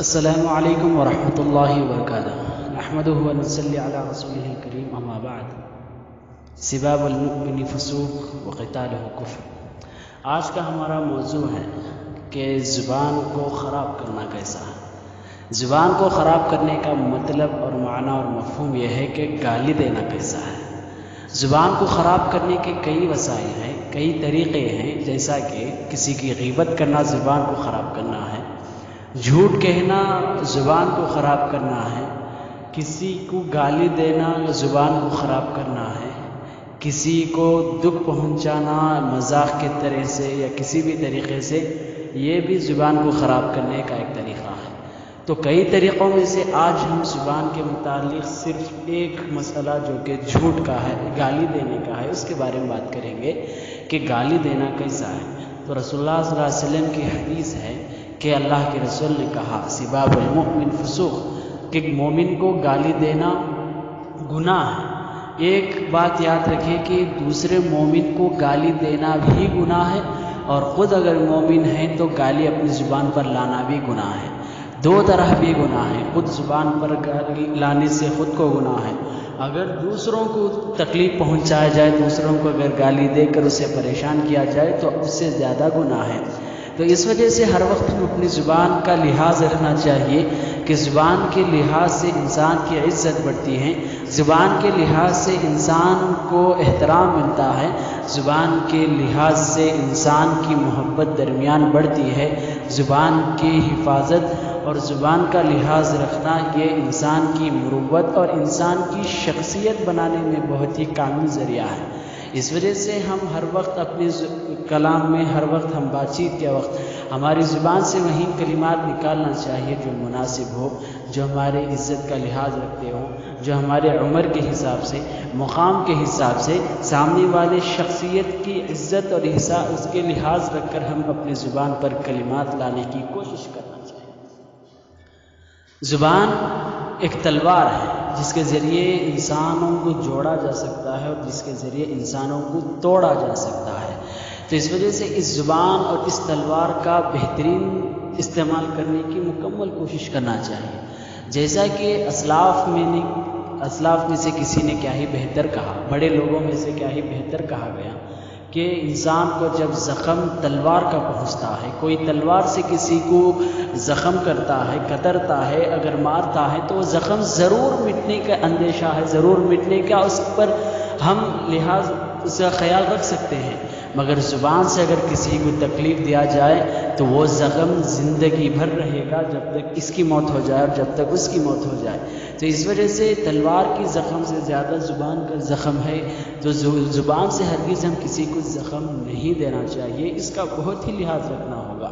السلام علیکم ورحمۃ اللہ وبرکاتہ نحمدہ ونصلی علی رسولہ الکریم اما بعد سباب المؤمن فسوق وقتالہ کفر۔ آج کا ہمارا موضوع ہے کہ زبان کو خراب کرنا کیسا ہے۔ زبان کو خراب کرنے کا مطلب اور معنی اور مفہوم یہ ہے کہ گالی دینا کیسا ہے۔ زبان کو خراب کرنے کے کئی وسائل ہیں، کئی طریقے ہیں، جیسا کہ کسی کی غیبت کرنا زبان کو خراب کرنا ہے، جھوٹ کہنا زبان کو خراب کرنا ہے، کسی کو گالی دینا زبان کو خراب کرنا ہے، کسی کو دکھ پہنچانا مذاق کے طرح سے یا کسی بھی طریقے سے، یہ بھی زبان کو خراب کرنے کا ایک طریقہ ہے۔ تو کئی طریقوں میں سے آج ہم زبان کے متعلق صرف ایک مسئلہ جو کہ جھوٹ کا ہے، گالی دینے کا ہے، اس کے بارے میں بات کریں گے کہ گالی دینا کیسا ہے۔ تو رسول اللہ صلی اللہ علیہ وسلم کی حدیث ہے کہ اللہ کے رسول نے کہا سباب المؤمن فسوق، کہ مومن کو گالی دینا گناہ ہے۔ ایک بات یاد رکھیں کہ دوسرے مومن کو گالی دینا بھی گناہ ہے، اور خود اگر مومن ہیں تو گالی اپنی زبان پر لانا بھی گناہ ہے۔ دو طرح بھی گناہ ہے، خود زبان پر گالی لانے سے خود کو گناہ ہے، اگر دوسروں کو تکلیف پہنچایا جائے، دوسروں کو اگر گالی دے کر اسے پریشان کیا جائے تو اس سے زیادہ گناہ ہے۔ تو اس وجہ سے ہر وقت ہم اپنی زبان کا لحاظ رکھنا چاہیے کہ زبان کے لحاظ سے انسان کی عزت بڑھتی ہے، زبان کے لحاظ سے انسان کو احترام ملتا ہے، زبان کے لحاظ سے انسان کی محبت درمیان بڑھتی ہے۔ زبان کی حفاظت اور زبان کا لحاظ رکھنا یہ انسان کی مروت اور انسان کی شخصیت بنانے میں بہت ہی کامل ذریعہ ہے۔ اس وجہ سے ہم ہر وقت اپنے کلام میں، ہر وقت ہم بات چیت کے وقت ہماری زبان سے وہی کلمات نکالنا چاہیے جو مناسب ہو، جو ہمارے عزت کا لحاظ رکھتے ہوں، جو ہمارے عمر کے حساب سے، مقام کے حساب سے، سامنے والے شخصیت کی عزت اور اس کے لحاظ رکھ کر ہم اپنی زبان پر کلمات لانے کی کوشش کرنا چاہیے۔ زبان ایک تلوار ہے جس کے ذریعے انسانوں کو جوڑا جا سکتا ہے اور جس کے ذریعے انسانوں کو توڑا جا سکتا ہے۔ تو اس وجہ سے اس زبان اور اس تلوار کا بہترین استعمال کرنے کی مکمل کوشش کرنا چاہیے۔ جیسا کہ اسلاف میں سے کسی نے کیا ہی بہتر کہا، بڑے لوگوں میں سے کیا ہی بہتر کہا گیا کہ انسان کو جب زخم تلوار کا پہنچتا ہے، کوئی تلوار سے کسی کو زخم کرتا ہے، کترتا ہے، اگر مارتا ہے تو وہ زخم ضرور مٹنے کا اندیشہ ہے، ضرور مٹنے کا، اس پر ہم اس کا خیال رکھ سکتے ہیں، مگر زبان سے اگر کسی کو تکلیف دیا جائے تو وہ زخم زندگی بھر رہے گا، جب تک اس کی موت ہو جائے اور جب تک اس کی موت ہو جائے۔ تو اس وجہ سے تلوار کی زخم سے زیادہ زبان کا زخم ہے، تو زبان سے ہرگز ہم کسی کو زخم نہیں دینا چاہیے، اس کا بہت ہی لحاظ رکھنا ہوگا۔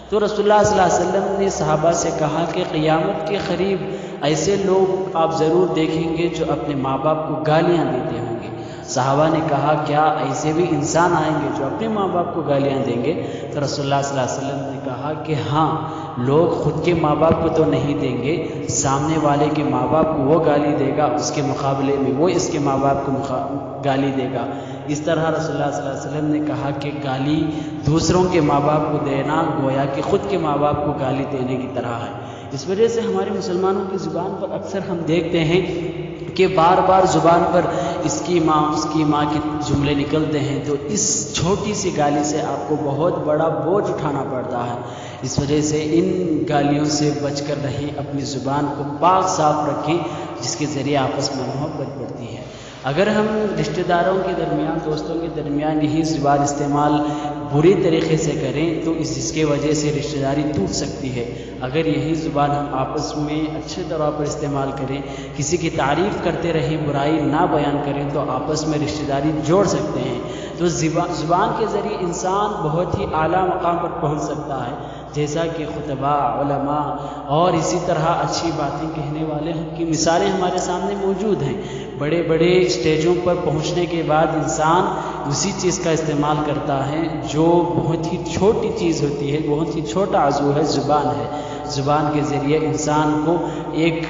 تو رسول اللہ صلی اللہ علیہ وسلم نے صحابہ سے کہا کہ قیامت کے قریب ایسے لوگ آپ ضرور دیکھیں گے جو اپنے ماں باپ کو گالیاں دیتے ہوں گے۔ صحابہ نے کہا کیا ایسے بھی انسان آئیں گے جو اپنے ماں باپ کو گالیاں دیں گے؟ تو رسول اللہ صلی اللہ علیہ وسلم نے کہا کہ ہاں، لوگ خود کے ماں باپ کو تو نہیں دیں گے، سامنے والے کے ماں باپ کو وہ گالی دے گا، اس کے مقابلے میں وہ اس کے ماں باپ کو گالی دے گا۔ اس طرح رسول اللہ صلی اللہ علیہ وسلم نے کہا کہ گالی دوسروں کے ماں باپ کو دینا گویا کہ خود کے ماں باپ کو گالی دینے کی طرح ہے۔ اس وجہ سے ہمارے مسلمانوں کی زبان پر اکثر ہم دیکھتے ہیں کہ بار بار زبان پر اس کی ماں کے جملے نکلتے ہیں، تو اس چھوٹی سی گالی سے آپ کو بہت بڑا بوجھ اٹھانا پڑتا ہے۔ اس وجہ سے ان گالیوں سے بچ کر رہیں، اپنی زبان کو پاک صاف رکھیں، جس کے ذریعے آپس میں محبت بڑھتی ہے۔ اگر ہم رشتہ داروں کے درمیان، دوستوں کے درمیان یہی زبان استعمال بری طریقے سے کریں تو جس کے وجہ سے رشتہ داری ٹوٹ سکتی ہے۔ اگر یہی زبان ہم آپس میں اچھے طور پر استعمال کریں، کسی کی تعریف کرتے رہیں، برائی نہ بیان کریں، تو آپس میں رشتہ داری جوڑ سکتے ہیں۔ تو زبان کے ذریعے انسان بہت ہی اعلیٰ مقام پر پہنچ سکتا ہے، جیسا کہ خطباء، علماء اور اسی طرح اچھی باتیں کہنے والے کی مثالیں ہمارے سامنے موجود ہیں۔ بڑے بڑے اسٹیجوں پر پہنچنے کے بعد انسان اسی چیز کا استعمال کرتا ہے جو بہت ہی چھوٹی چیز ہوتی ہے، بہت ہی چھوٹا عضو ہے، زبان ہے۔ زبان کے ذریعے انسان کو ایک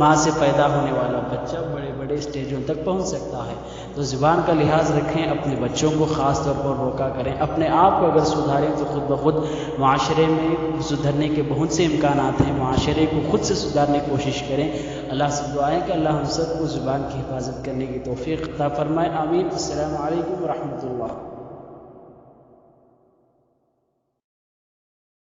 ماں سے پیدا ہونے والا بچہ بڑے بڑے بڑے اسٹیجوں تک پہنچ سکتا ہے۔ تو زبان کا لحاظ رکھیں، اپنے بچوں کو خاص طور پر روکا کریں، اپنے آپ کو اگر سدھاریں تو خود بخود معاشرے میں سدھرنے کے بہت سے امکانات ہیں، معاشرے کو خود سے سدھارنے کی کوشش کریں۔ اللہ سے دعائیں کہ اللہ ہم سب کو زبان کی حفاظت کرنے کی توفیق عطا فرمائے، آمین۔ السلام علیکم ورحمۃ اللہ۔